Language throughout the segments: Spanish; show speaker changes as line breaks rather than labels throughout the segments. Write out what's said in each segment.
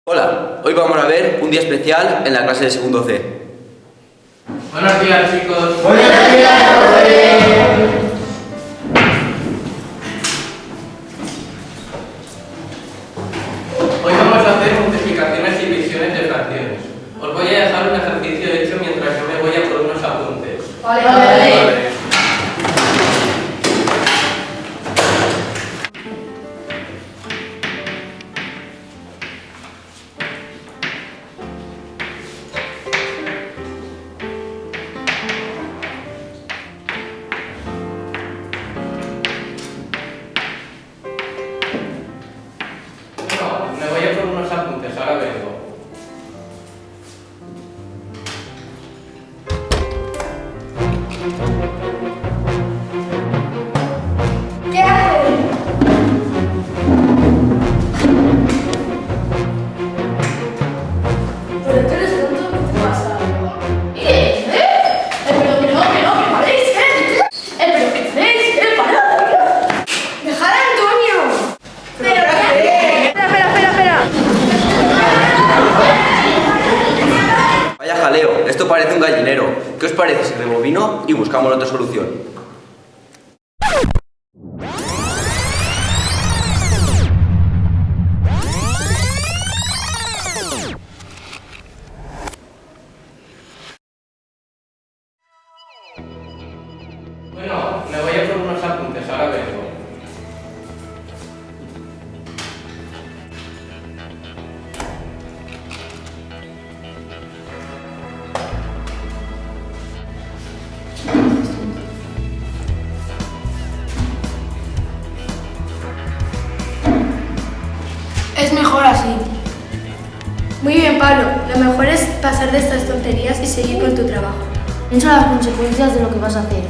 Hola, hoy vamos a ver un día especial en la clase de segundo C.
Buenos días, chicos.
Buenos días, profe.
Hoy vamos a hacer multiplicaciones y divisiones de fracciones. Os voy a dejar un ejercicio hecho mientras yo me voy a por unos apuntes.
Vale.
No, me voy a por unos apuntes, ahora vengo.
¿Qué haces? ¿Pero tú eres tonto? ¿Qué te pasa? ¿Qué? Pero que paréis, pero que hacéis, parad. ¡Dejad a Antonio! ¿Pero qué haces? Espera.
Vaya jaleo, esto parece un gallinero. ¿Qué os parece si rebobino y buscamos otra solución?
Bueno, me voy a por unos apuntes, ahora vengo.
Es mejor así. Muy bien, Pablo. Lo mejor es pasar de estas tonterías y seguir con tu trabajo.
Piensa las consecuencias de lo que vas a hacer.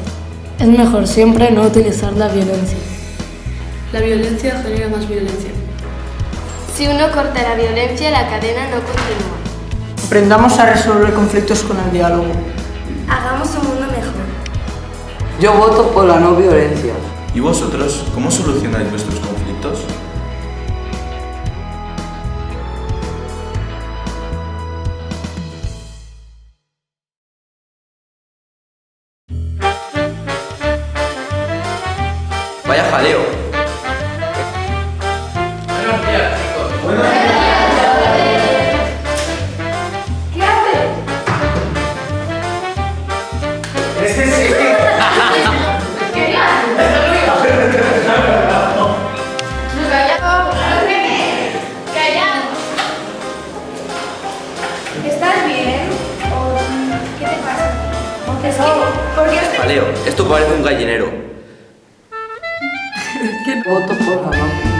Es mejor siempre no utilizar la violencia.
La violencia genera más violencia.
Si uno corta la violencia, la cadena no continúa.
Aprendamos a resolver conflictos con el diálogo.
Hagamos un mundo mejor.
Yo voto por la no violencia.
¿Y vosotros cómo solucionáis vuestros conflictos?
Vaya jaleo.
Buenos días, chicos.
¿Qué haces? ¿Qué
¡Callado! ¿Estás bien? ¿O qué te pasa? ¿Por qué
Jaleo, esto parece un gallinero.
Voto por la no violencia.